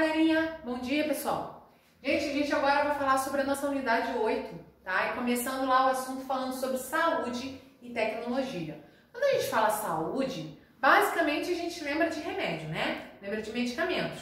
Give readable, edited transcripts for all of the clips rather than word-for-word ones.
galerinha! Bom dia, pessoal! Gente, a gente agora vai falar sobre a nossa unidade 8, tá? E começando lá o assunto falando sobre saúde e tecnologia. Quando a gente fala saúde, basicamente a gente lembra de remédio, né? Lembra de medicamentos.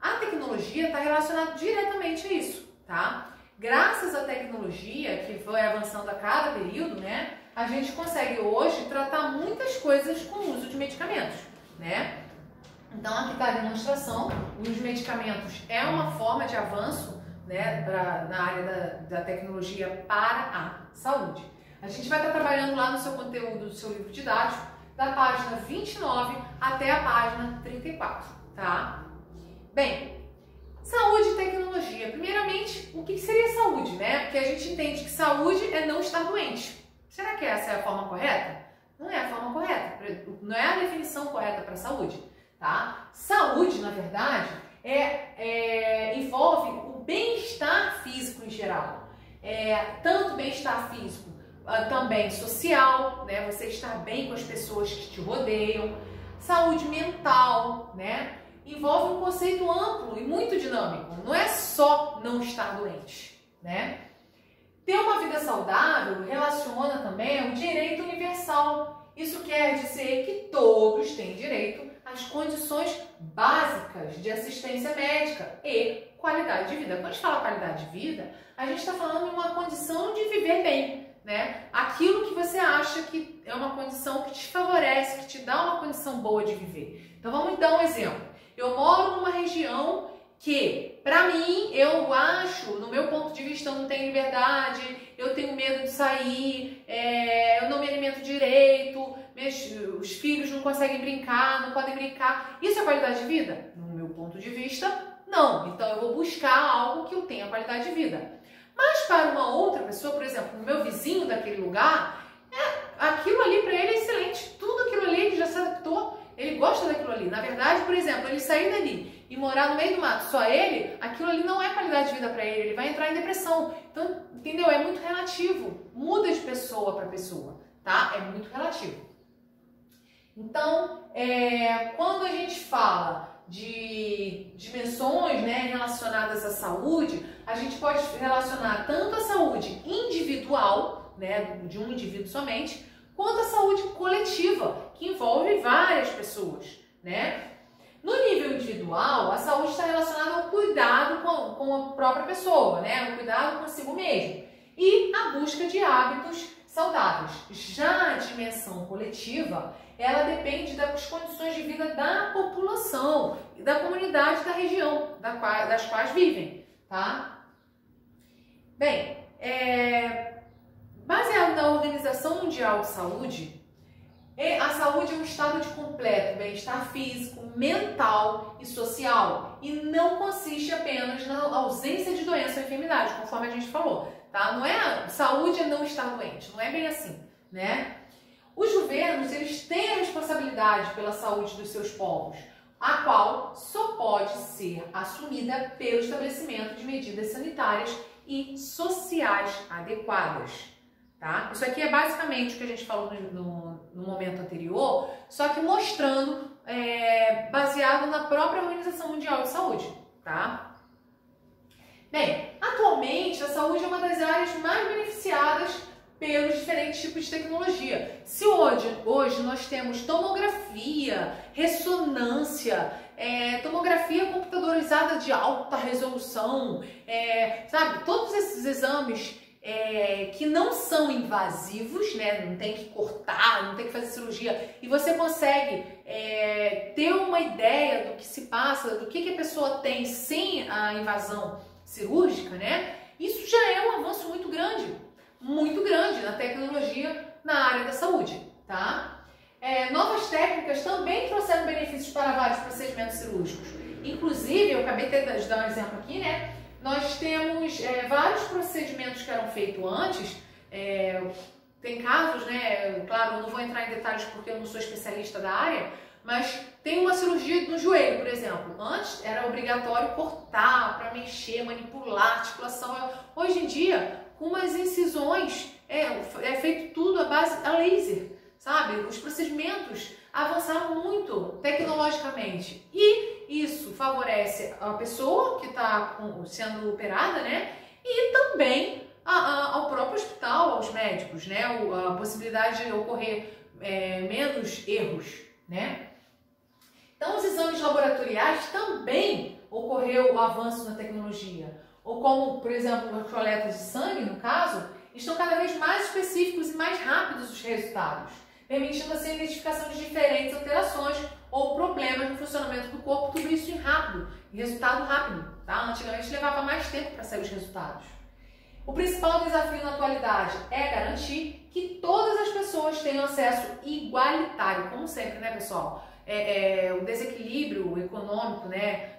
A tecnologia está relacionada diretamente a isso, tá? Graças à tecnologia, que foi avançando a cada período, né? A gente consegue hoje tratar muitas coisas com o uso de medicamentos, né? Então, aqui está a demonstração. Os medicamentos é uma forma de avanço, né, na área da tecnologia para a saúde. A gente vai estar trabalhando lá no seu conteúdo, do seu livro didático, da página 29 até a página 34, tá? Bem, saúde e tecnologia. Primeiramente, o que seria saúde, né? Porque a gente entende que saúde é não estar doente. Será que essa é a forma correta? Não é a forma correta, não é a definição correta para saúde. Tá? Saúde, na verdade, envolve o bem-estar físico em geral. Tanto bem-estar físico, também social, né? Você estar bem com as pessoas que te rodeiam. Saúde mental, né? Envolve um conceito amplo e muito dinâmico. Não é só não estar doente, né? Ter uma vida saudável relaciona também ao direito universal. Isso quer dizer que todos têm direito às condições básicas de assistência médica e qualidade de vida. Quando a gente fala qualidade de vida, a gente está falando de uma condição de viver bem, né? Aquilo que você acha que é uma condição que te favorece, que te dá uma condição boa de viver. Então vamos dar um exemplo. Eu moro numa região que, para mim, eu acho, no meu ponto de vista, eu não tenho liberdade, eu tenho medo de sair, eu não me alimento direito, os filhos não conseguem brincar, não podem brincar. Isso é qualidade de vida? No meu ponto de vista, não. Então eu vou buscar algo que eu tenha qualidade de vida. Mas para uma outra pessoa, por exemplo, o meu vizinho daquele lugar, aquilo ali para ele é excelente. Tudo aquilo ali ele já se adaptou, ele gosta daquilo ali. Na verdade, por exemplo, ele sair dali e morar no meio do mato, só ele, aquilo ali não é qualidade de vida para ele vai entrar em depressão. Então, entendeu? É muito relativo, muda de pessoa para pessoa, tá? É muito relativo. Então, quando a gente fala de dimensões, né, relacionadas à saúde, a gente pode relacionar tanto a saúde individual, né, de um indivíduo somente, quanto a saúde coletiva, que envolve várias pessoas, né? No nível individual, a saúde está relacionada ao cuidado com a própria pessoa, né? O cuidado consigo mesmo e a busca de hábitos saudáveis. Já a dimensão coletiva, ela depende das condições de vida da população e da comunidade da região das quais vivem, tá? Bem, baseado na Organização Mundial de Saúde, a saúde é um estado de completo bem-estar físico, mental e social e não consiste apenas na ausência de doença ou enfermidade, conforme a gente falou, tá? Não é saúde é não estar doente, não é bem assim, né? Os governos, eles têm a responsabilidade pela saúde dos seus povos, a qual só pode ser assumida pelo estabelecimento de medidas sanitárias e sociais adequadas. Tá? Isso aqui é basicamente o que a gente falou no momento anterior, só que mostrando, baseado na própria Organização Mundial de Saúde. Tá? Bem, atualmente a saúde é uma das áreas mais beneficiadas pelos diferentes tipos de tecnologia. Se hoje nós temos tomografia, ressonância, tomografia computadorizada de alta resolução, sabe? Todos esses exames que não são invasivos, né? Não tem que cortar, não tem que fazer cirurgia, e você consegue ter uma ideia do que se passa, do que a pessoa tem sem a invasão cirúrgica, né? Isso já é um avanço muito grande na tecnologia na área da saúde, tá? Novas técnicas também trouxeram benefícios para vários procedimentos cirúrgicos. Inclusive, eu acabei de dar um exemplo aqui, né? Nós temos vários procedimentos que eram feitos antes, tem casos, né? Claro, eu não vou entrar em detalhes porque eu não sou especialista da área, mas tem uma cirurgia no joelho, por exemplo. Antes era obrigatório cortar para mexer, manipular a articulação. Hoje em dia, com umas incisões, é feito tudo à base a laser, sabe? Os procedimentos avançaram muito tecnologicamente e isso favorece a pessoa que está sendo operada, né? E também ao próprio hospital, aos médicos, né? A possibilidade de ocorrer menos erros, né? Então, os exames laboratoriais também ocorreu o avanço na tecnologia. Ou como, por exemplo, as coletas de sangue, no caso, estão cada vez mais específicos e mais rápidos os resultados, permitindo assim a identificação de diferentes alterações ou problemas no funcionamento do corpo, tudo isso em resultado rápido, tá? Antigamente levava mais tempo para sair os resultados. O principal desafio na atualidade é garantir que todas as pessoas tenham acesso igualitário, como sempre, né, pessoal? O desequilíbrio econômico, né?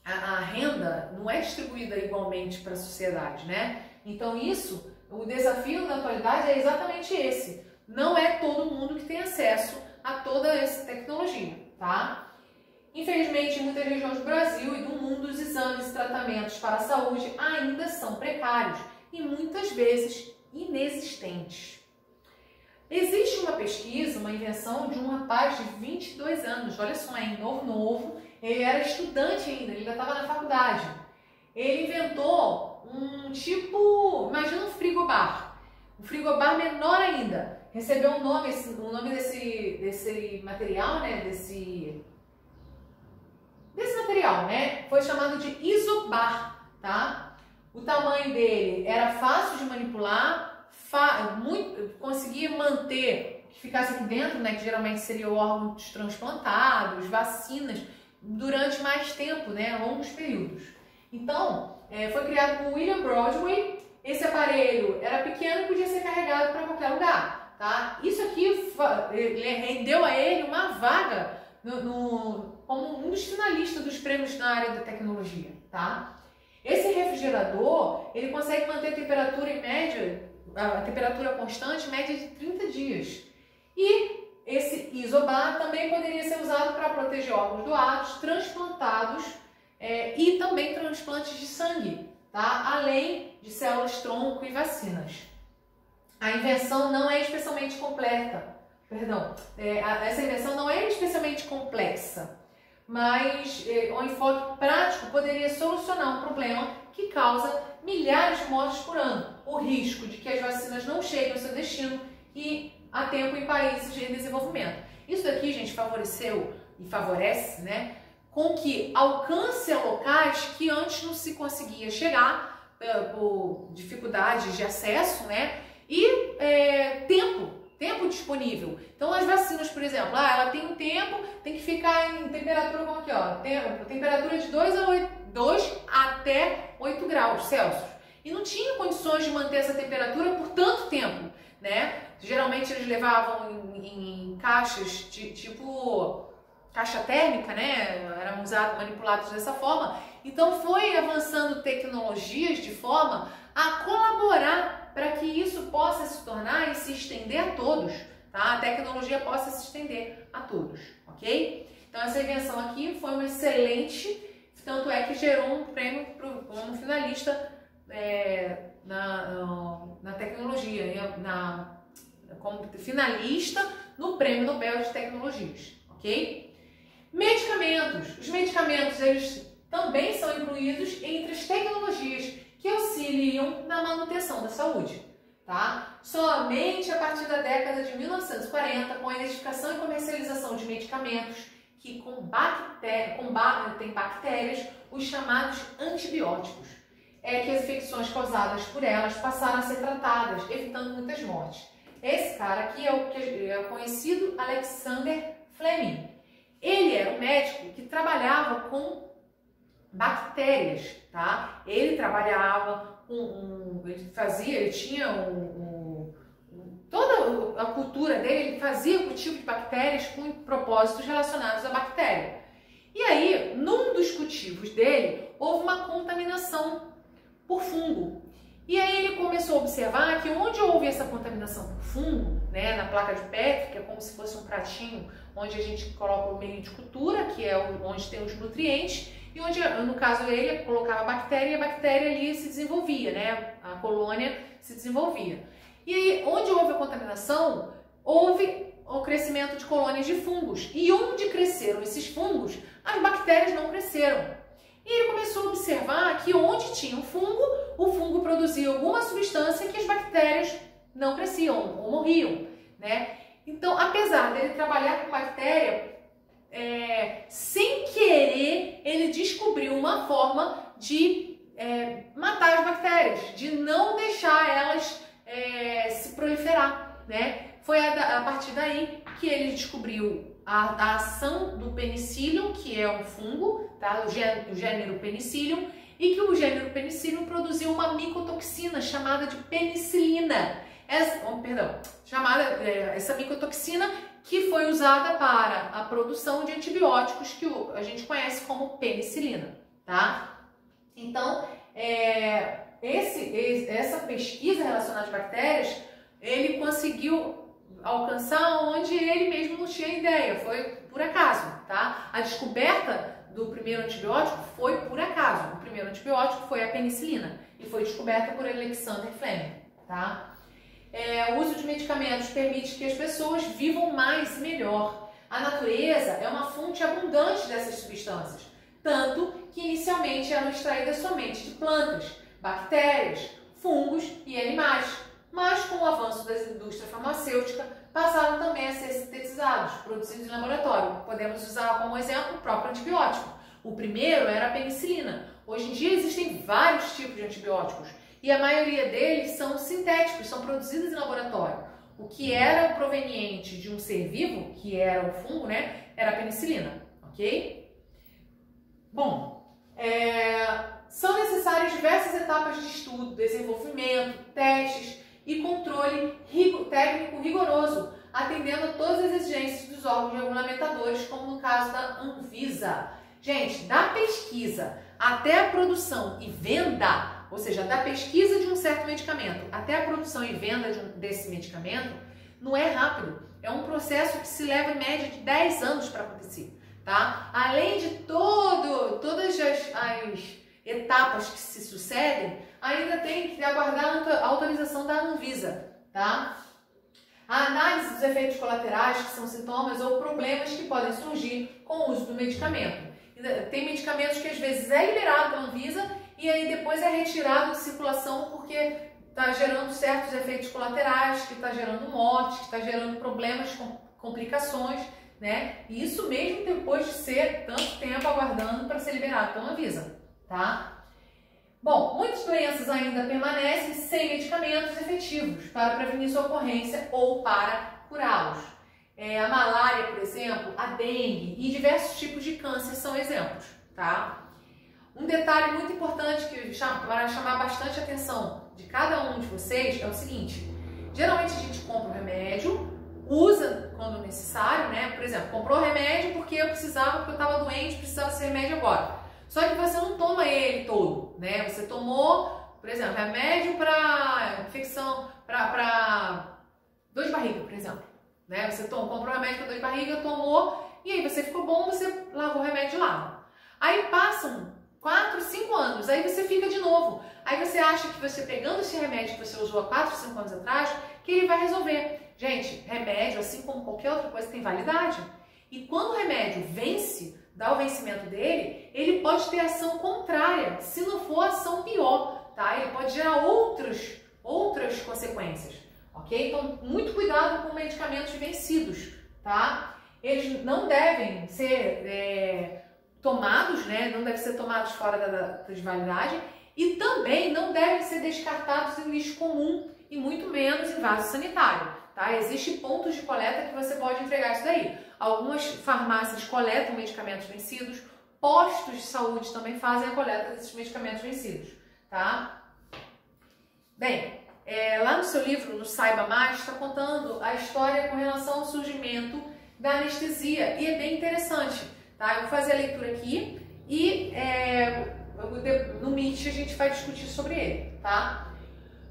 A renda não é distribuída igualmente para a sociedade, né? Então o desafio na atualidade é exatamente esse. Não é todo mundo que tem acesso a toda essa tecnologia, tá? Infelizmente, em muitas regiões do Brasil e do mundo, os exames e tratamentos para a saúde ainda são precários e muitas vezes inexistentes. Existe uma pesquisa, uma invenção de um rapaz de 22 anos, olha só, novo, ele era estudante ainda, ele ainda estava na faculdade. Ele inventou um tipo, imagina um frigobar menor ainda. Recebeu o nome desse material, né, desse material, né, foi chamado de isobar, tá? O tamanho dele era fácil de manipular, conseguia manter que ficasse aqui dentro, né, que geralmente seria órgãos transplantados, vacinas, durante mais tempo, né, longos períodos. Então, foi criado por William Broadway. Esse aparelho era pequeno e podia ser carregado para qualquer lugar, tá? Isso aqui rendeu a ele uma vaga como um dos finalistas dos prêmios na área da tecnologia, tá? Esse refrigerador, ele consegue manter a temperatura a temperatura constante, média de 30 dias. E esse isobar também poderia ser usado para proteger órgãos doados, transplantados e também transplantes de sangue, tá? Além de células-tronco e vacinas. A invenção não é especialmente essa invenção não é especialmente complexa, mas o enfoque prático poderia solucionar um problema que causa milhares de mortes por ano, o risco de que as vacinas não cheguem ao seu destino e a tempo em países em desenvolvimento. Isso daqui, gente, favoreceu e favorece, né, com que alcance a locais que antes não se conseguia chegar por dificuldades de acesso, né, e tempo disponível. Então, as vacinas, por exemplo, ela tem um tempo, tem que ficar em temperatura como aqui, ó, temperatura de 2 até 8 graus Celsius. E não tinha condições de manter essa temperatura por tanto tempo, né? Geralmente eles levavam em caixas tipo caixa térmica, né? Eram manipulados dessa forma. Então foi avançando tecnologias de forma a colaborar para que isso possa se tornar e se estender a todos, tá? A tecnologia possa se estender a todos, ok? Então essa invenção aqui foi uma excelente, tanto é que gerou um prêmio como finalista na tecnologia, como finalista no Prêmio Nobel de Tecnologias, ok? Medicamentos. Os medicamentos, eles também são incluídos entre as tecnologias que auxiliam na manutenção da saúde, tá? Somente a partir da década de 1940, com a identificação e comercialização de medicamentos que combatem bactérias, os chamados antibióticos, que as infecções causadas por elas passaram a ser tratadas, evitando muitas mortes. Esse cara aqui é o conhecido Alexander Fleming. Ele era um médico que trabalhava com bactérias, tá? Ele trabalhava ele tinha toda a cultura dele, ele fazia cultivo de bactérias com propósitos relacionados à bactéria. E aí, num dos cultivos dele, houve uma contaminação por fungo. E aí ele começou a observar que onde houve essa contaminação por fungo, né, na placa de Petri, que é como se fosse um pratinho onde a gente coloca o meio de cultura, que é onde tem os nutrientes, e onde, no caso ele, colocava a bactéria e a bactéria ali se desenvolvia, né, a colônia se desenvolvia. E aí, onde houve a contaminação, houve o crescimento de colônias de fungos. E onde cresceram esses fungos, as bactérias não cresceram. E ele começou a observar que onde tinha um fungo, o fungo produzia alguma substância que as bactérias não cresciam ou morriam, né? Então, apesar dele trabalhar com bactéria, sem querer, ele descobriu uma forma de matar as bactérias, de não deixar elas se proliferar, né? Foi a partir daí que ele descobriu a ação do penicillium, que é um fungo, tá? O gênero Penicillium, e que o gênero Penicillium produziu uma micotoxina chamada de penicilina. Essa micotoxina que foi usada para a produção de antibióticos que a gente conhece como penicilina, tá? Então, essa pesquisa relacionada às bactérias, ele conseguiu alcançar onde ele mesmo não tinha ideia, foi por acaso, tá? A descoberta do primeiro antibiótico foi por acaso. O primeiro antibiótico foi a penicilina e foi descoberta por Alexander Fleming, tá? O uso de medicamentos permite que as pessoas vivam mais e melhor. A natureza é uma fonte abundante dessas substâncias, tanto que inicialmente eram extraídas somente de plantas, bactérias, fungos e animais. Mas com o avanço da indústria farmacêutica, passaram também a ser sintetizados, produzidos em laboratório. Podemos usar como exemplo o próprio antibiótico. O primeiro era a penicilina. Hoje em dia existem vários tipos de antibióticos e a maioria deles são sintéticos, são produzidos em laboratório. O que era proveniente de um ser vivo, que era o fungo, né, era a penicilina, ok? Bom, são necessárias diversas etapas de estudo, desenvolvimento, testes e controle técnico rigoroso, atendendo a todas as exigências dos órgãos regulamentadores, como no caso da Anvisa. Gente, da pesquisa até a produção e venda, ou seja, da pesquisa de um certo medicamento até a produção e venda desse medicamento, não é rápido. É um processo que se leva em média de 10 anos para acontecer, tá? Além de todas as etapas que se sucedem, ainda tem que aguardar a autorização da Anvisa, tá? A análise dos efeitos colaterais, que são sintomas ou problemas que podem surgir com o uso do medicamento. Tem medicamentos que às vezes é liberado pela Anvisa e aí depois é retirado de circulação porque está gerando certos efeitos colaterais, que está gerando morte, que está gerando problemas, complicações, né? E isso mesmo depois de ser tanto tempo aguardando para ser liberado pela Anvisa, tá? Bom, muitas doenças ainda permanecem sem medicamentos efetivos para prevenir sua ocorrência ou para curá-los. A malária, por exemplo, a dengue e diversos tipos de câncer são exemplos, tá? Um detalhe muito importante que vai chamar bastante a atenção de cada um de vocês é o seguinte: geralmente a gente compra um remédio, usa quando necessário, né? Por exemplo, comprou o remédio porque eu estava doente, precisava desse remédio agora. Só que você não toma ele todo, né? Você tomou, por exemplo, remédio para infecção, para dor de barriga, por exemplo, né? Você comprou remédio para dor de barriga, tomou, e aí você ficou bom, você largou o remédio de lado. Aí passam 4, 5 anos, aí você fica de novo. Aí você acha que você pegando esse remédio que você usou há 4, 5 anos atrás, que ele vai resolver. Gente, remédio, assim como qualquer outra coisa, tem validade. E quando o remédio vence, dá o vencimento dele, ele pode ter ação contrária, se não for ação pior, tá? Ele pode gerar outras consequências, ok? Então, muito cuidado com medicamentos vencidos, tá? Eles não devem ser tomados, né? Não devem ser tomados fora da validade e também não devem ser descartados em lixo comum e muito menos em vaso sanitário, tá? Existem pontos de coleta que você pode entregar isso daí. Algumas farmácias coletam medicamentos vencidos, postos de saúde também fazem a coleta desses medicamentos vencidos, tá? Bem, lá no seu livro, no Saiba Mais, está contando a história com relação ao surgimento da anestesia e é bem interessante, tá? Eu vou fazer a leitura aqui e no Meet a gente vai discutir sobre ele, tá?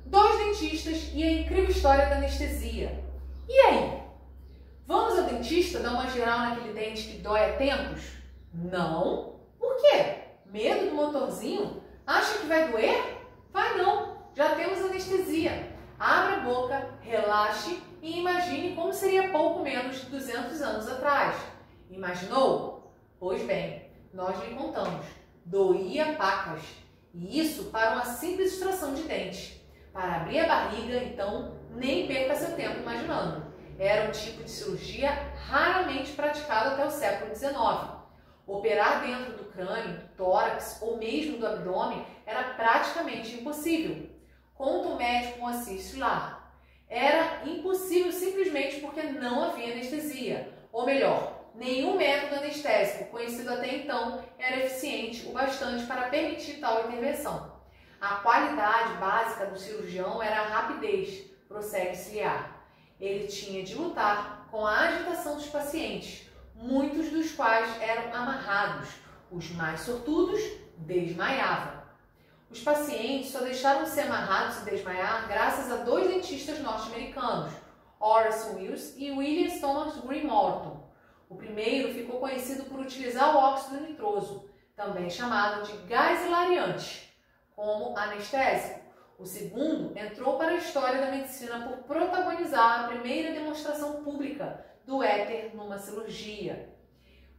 2 dentistas e a incrível história da anestesia. E aí? Vamos ao dentista dar uma geral naquele dente que dói há tempos? Não. Por quê? Medo do motorzinho? Acha que vai doer? Vai não. Já temos anestesia. Abra a boca, relaxe e imagine como seria pouco menos de 200 anos atrás. Imaginou? Pois bem, nós lhe contamos. Doía pacas. E isso para uma simples extração de dentes. Para abrir a barriga, então, nem perca seu tempo imaginando. Era um tipo de cirurgia raramente praticado até o século XIX. Operar dentro do crânio, do tórax ou mesmo do abdômen era praticamente impossível. Conta o médico Moacir Solar. Era impossível simplesmente porque não havia anestesia. Ou melhor, nenhum método anestésico conhecido até então era eficiente o bastante para permitir tal intervenção. A qualidade básica do cirurgião era a rapidez, prossegue Ciliar. Ele tinha de lutar com a agitação dos pacientes, muitos dos quais eram amarrados. Os mais sortudos desmaiavam. Os pacientes só deixaram de ser amarrados e desmaiar graças a 2 dentistas norte-americanos, Horace Wills e William Thomas Green Morton. O primeiro ficou conhecido por utilizar o óxido nitroso, também chamado de gás hilariante, como anestésico. O segundo entrou para a história da medicina por protagonizar a primeira demonstração pública do éter numa cirurgia.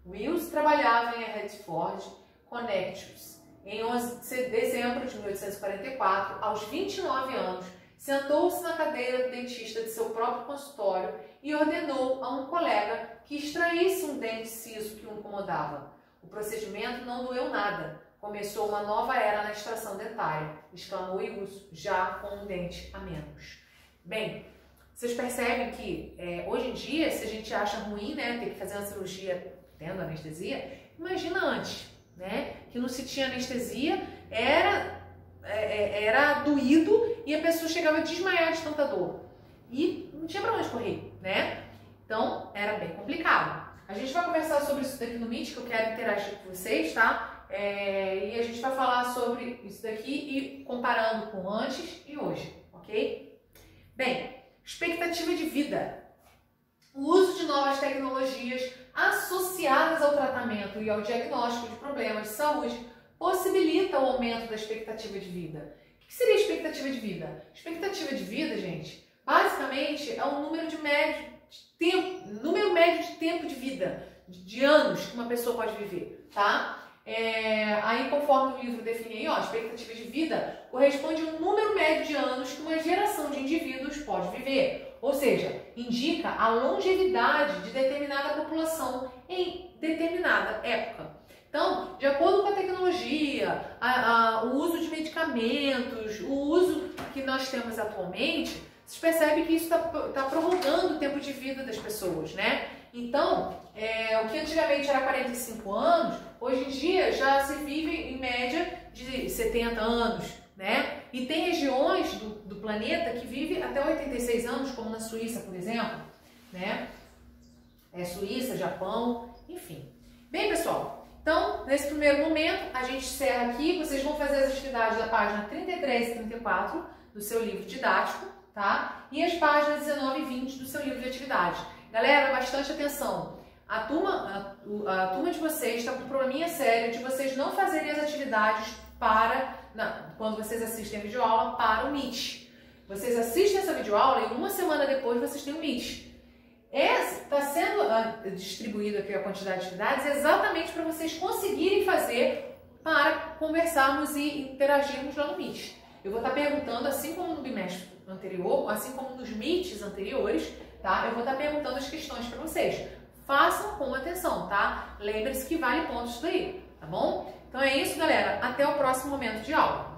Wills trabalhava em Hartford, Connecticut. Em 11 de dezembro de 1844, aos 29 anos, sentou-se na cadeira do dentista de seu próprio consultório e ordenou a um colega que extraísse um dente ciso que o incomodava. O procedimento não doeu nada. Começou uma nova era na extração dentária, exclamou Wills, já com um dente a menos. Bem, vocês percebem que hoje em dia, se a gente acha ruim, né, ter que fazer uma cirurgia tendo anestesia, imagina antes, né, que não se tinha anestesia, era doído e a pessoa chegava a desmaiar de tanta dor e não tinha para onde correr, né? Então era bem complicado. A gente vai conversar sobre isso daqui no Meet, que eu quero interagir com vocês, tá? E a gente vai falar sobre isso daqui e comparando com antes e hoje, ok? Bem, expectativa de vida. O uso de novas tecnologias associadas ao tratamento e ao diagnóstico de problemas de saúde possibilita o aumento da expectativa de vida. O que seria expectativa de vida? Expectativa de vida, gente, basicamente é um número médio de tempo de vida, de anos que uma pessoa pode viver, tá? Aí, conforme o livro define aí, ó, expectativa de vida corresponde a um número médio de anos que uma geração de indivíduos pode viver. Ou seja, indica a longevidade de determinada população em determinada época. Então, de acordo com a tecnologia, o uso de medicamentos, o uso que nós temos atualmente, vocês percebem que isso está prorrogando o tempo de vida das pessoas, né? Então, o que antigamente era 45 anos, hoje em dia já se vive em média de 70 anos, né? E tem regiões do planeta que vivem até 86 anos, como na Suíça, por exemplo, né? Suíça, Japão, enfim. Bem, pessoal, então, nesse primeiro momento, a gente encerra aqui. Vocês vão fazer as atividades da página 33 e 34 do seu livro didático, tá? E as páginas 19 e 20 do seu livro de atividade. Galera, bastante atenção. A turma de vocês está com um probleminha sério de vocês não fazerem as atividades quando vocês assistem a videoaula para o Meet. Vocês assistem essa videoaula e uma semana depois vocês têm o Meet. Está sendo distribuído aqui a quantidade de atividades exatamente para vocês conseguirem fazer para conversarmos e interagirmos lá no Meet. Eu vou estar perguntando, assim como no bimestre anterior, assim como nos Meets anteriores, tá? Eu vou estar perguntando as questões para vocês. Façam com atenção, tá? Lembre-se que vale pontos daí, tá bom? Então é isso, galera. Até o próximo momento de aula.